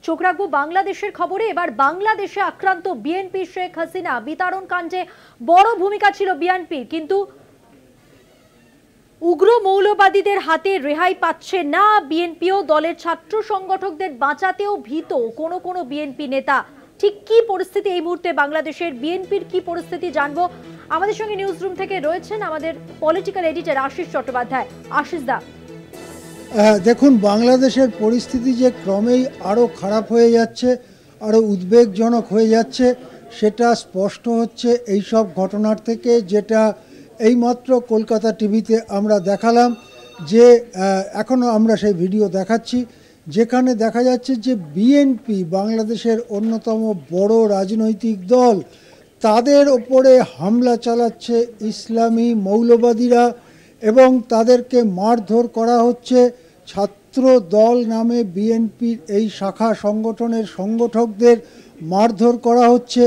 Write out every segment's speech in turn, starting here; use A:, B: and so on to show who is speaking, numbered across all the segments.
A: চোখ রাখবো বাংলাদেশের খবরে। এবার বাংলাদেশে আক্রান্ত বিএনপি, শেখ হাসিনা বিতাড়ন কাণ্ডে বড় ভূমিকা ছিল বিএনপির, কিন্তু উগ্র মৌলবাদীদের হাতে রেহাই পাচ্ছে না বিএনপিও। দলের ছাত্র সংগঠকদের বাঁচাতেও ভীত কোনো বিএনপি নেতা। ঠিক কি পরিস্থিতি এই মুহূর্তে বাংলাদেশের, বিএনপির কি পরিস্থিতি জানবো। আমাদের সঙ্গে নিউজ রুম থেকে রয়েছেন আমাদের পলিটিক্যাল এডিটর আশিস চট্টোপাধ্যায়। আশিস দা,
B: দেখুন, বাংলাদেশের পরিস্থিতি যে ক্রমেই আরও খারাপ হয়ে যাচ্ছে, আরও উদ্বেগজনক হয়ে যাচ্ছে, সেটা স্পষ্ট হচ্ছে এই সব ঘটনার থেকে, যেটা এইমাত্র কলকাতা টিভিতে আমরা দেখালাম। যে এখনও আমরা সেই ভিডিও দেখাচ্ছি, যেখানে দেখা যাচ্ছে যে বিএনপি, বাংলাদেশের অন্যতম বড় রাজনৈতিক দল, তাদের ওপরে হামলা চালাচ্ছে ইসলামী মৌলবাদীরা এবং তাদেরকে মারধর করা হচ্ছে। ছাত্র দল নামে বিএনপির এই শাখা সংগঠনের সংগঠকদের মারধর করা হচ্ছে।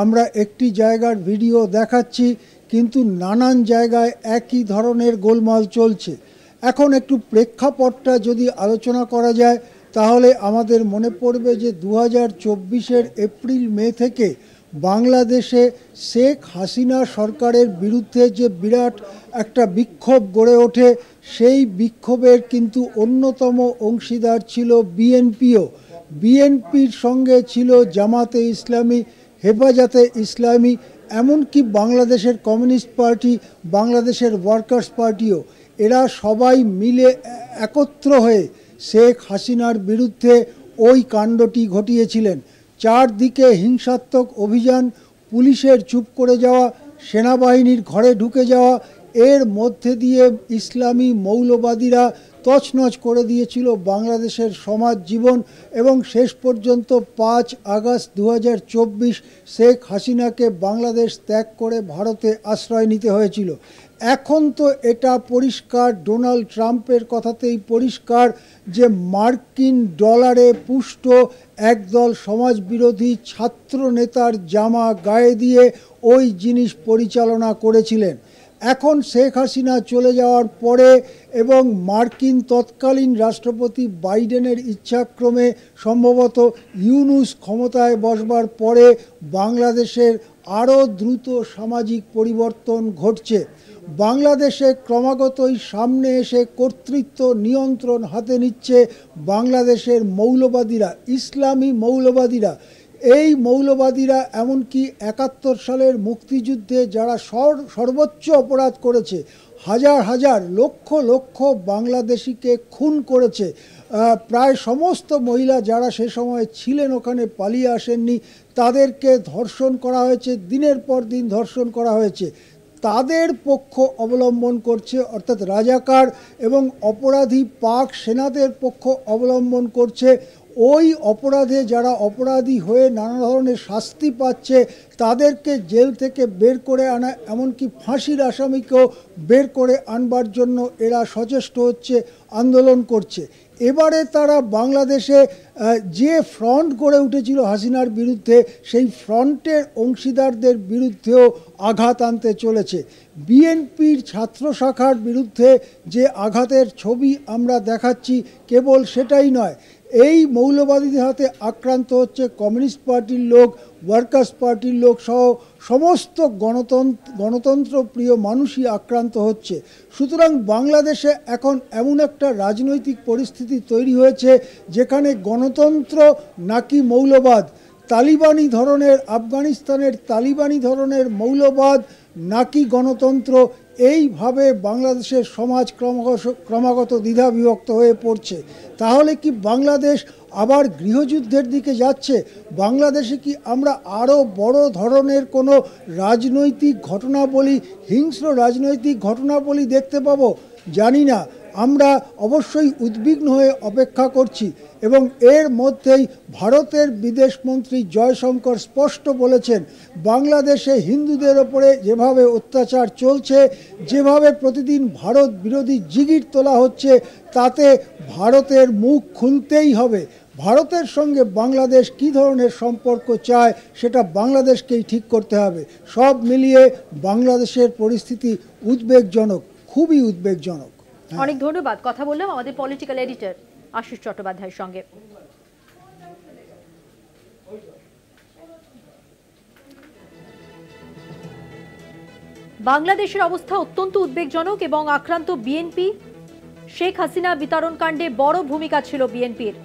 B: আমরা একটি জায়গার ভিডিও দেখাচ্ছি, কিন্তু নানান জায়গায় একই ধরনের গোলমাল চলছে। এখন একটু প্রেক্ষাপটটা যদি আলোচনা করা যায়, তাহলে আমাদের মনে পড়বে যে 2024-এর এপ্রিল মে থেকে বাংলাদেশে শেখ হাসিনা সরকারের বিরুদ্ধে যে বিরাট একটা বিক্ষোভ গড়ে ওঠে, সেই বিক্ষোভের কিন্তু অন্যতম অংশীদার ছিল বিএনপিও। বিএনপির সঙ্গে ছিল জামাতে ইসলামী, হেফাজতে ইসলামী, এমনকি বাংলাদেশের কমিউনিস্ট পার্টি, বাংলাদেশের ওয়ার্কার্স পার্টিও। এরা সবাই মিলে একত্র হয়ে শেখ হাসিনার বিরুদ্ধে ওই কাণ্ডটি ঘটিয়েছিলেন। চারদিকে হিংসাত্মক অভিযান, পুলিশের চুপ করে যাওয়া, সেনাবাহিনীর ঘরে ঢুকে যাওয়া, এর মধ্যে দিয়ে ইসলামী মৌলবাদীরা তছনছ করে দিয়েছিল বাংলাদেশের সমাজ জীবন। এবং শেষ পর্যন্ত 5 আগস্ট 2024 শেখ হাসিনাকে বাংলাদেশ ত্যাগ করে ভারতে আশ্রয় নিতে হয়েছিল। এখন তো এটা পরিষ্কার, ডোনাল্ড ট্রাম্পের কথাতেই পরিষ্কার, যে মার্কিন ডলারে পুষ্ট একদল সমাজবিরোধী ছাত্র নেতার জামা গায়ে দিয়ে ওই জিনিস পরিচালনা করেছিলেন। এখন শেখ হাসিনা চলে যাওয়ার পরে এবং মার্কিন তৎকালীন রাষ্ট্রপতি বাইডেনের ইচ্ছাক্রমে সম্ভবত ইউনূস ক্ষমতায় বসবার পরে বাংলাদেশের আরও দ্রুত সামাজিক পরিবর্তন ঘটছে। বাংলাদেশে ক্রমাগতই সামনে এসে কর্তৃত্ব, নিয়ন্ত্রণ হাতে নিচ্ছে বাংলাদেশের মৌলবাদীরা, ইসলামী মৌলবাদীরা। এই মৌলবাদীরা এমনকি 71 সালের মুক্তিযুদ্ধে যারা সর্বোচ্চ অপরাধ করেছে, হাজার হাজার লক্ষ লক্ষ বাংলাদেশিকে খুন করেছে, প্রায় সমস্ত মহিলা যারা সে সময় ছিলেন ওখানে পালিয়ে আসেননি, তাদেরকে ধর্ষণ করা হয়েছে, দিনের পর দিন ধর্ষণ করা হয়েছে। তাদের পক্ষ অবলম্বন করছে, অর্থাৎ রাজাকার এবং অপরাধী পাক সেনাদের পক্ষ অবলম্বন করছে। ওই অপরাধে যারা অপরাধী হয়ে নানা ধরনের শাস্তি পাচ্ছে, তাদেরকে জেল থেকে বের করে আনা, এমনকি ফাঁসির আসামিকেও বের করে আনবার জন্য এরা সচেষ্ট হচ্ছে, আন্দোলন করছে। এবারে তারা বাংলাদেশে যে ফ্রন্ট গড়ে উঠেছিল হাসিনার বিরুদ্ধে, সেই ফ্রন্টের অংশীদারদের বিরুদ্ধেও আঘাত আনতে চলেছে। বিএনপির ছাত্র শাখার বিরুদ্ধে যে আঘাতের ছবি আমরা দেখাচ্ছি, কেবল সেটাই নয়, এই মৌলবাদীদের হাতে আক্রান্ত হচ্ছে কমিউনিস্ট পার্টির লোক, ওয়ার্কার্স পার্টির লোক সহ সমস্ত গণতন্ত্র প্রিয় মানুষই আক্রান্ত হচ্ছে। সুতরাং বাংলাদেশে এখন এমন একটা রাজনৈতিক পরিস্থিতি তৈরি হয়েছে, যেখানে গণতন্ত্র নাকি মৌলবাদ, তালিবানি ধরনের, আফগানিস্তানের তালিবানি ধরনের মৌলবাদ নাকি গণতন্ত্র, এইভাবে বাংলাদেশের সমাজ ক্রমাগত দ্বিধা বিভক্ত হয়ে পড়ছে। তাহলে কি বাংলাদেশ আবার গৃহযুদ্ধের দিকে যাচ্ছে? বাংলাদেশে কি আমরা আরও বড় ধরনের কোনো রাজনৈতিক ঘটনাবলী, হিংস্র রাজনৈতিক ঘটনাবলী দেখতে পাবো? জানি না। আমরা অবশ্যই উদ্বিগ্ন হয়ে অপেক্ষা করছি। এবং এর মধ্যেই ভারতের বিদেশমন্ত্রী জয়শঙ্কর স্পষ্ট বলেছেন, বাংলাদেশে হিন্দুদের ওপরে যেভাবে অত্যাচার চলছে, যেভাবে প্রতিদিন ভারত বিরোধী জিগির তোলা হচ্ছে, তাতে ভারতের মুখ খুলতেই হবে। ভারতের সঙ্গে বাংলাদেশ কী ধরনের সম্পর্ক চায়, সেটা বাংলাদেশকেই ঠিক করতে হবে। সব মিলিয়ে বাংলাদেশের পরিস্থিতি উদ্বেগজনক, খুবই উদ্বেগজনক।
A: অনেক ধন্যবাদ। কথা বললাম আমাদের পলিটিক্যাল এডিটর আশিস চট্টোপাধ্যায়ের সঙ্গে। বাংলাদেশের অবস্থা অত্যন্ত উদ্বেগজনক এবং আক্রান্ত বিএনপি। শেখ হাসিনা বিতরণ কাণ্ডে বড় ভূমিকা ছিল বিএনপির।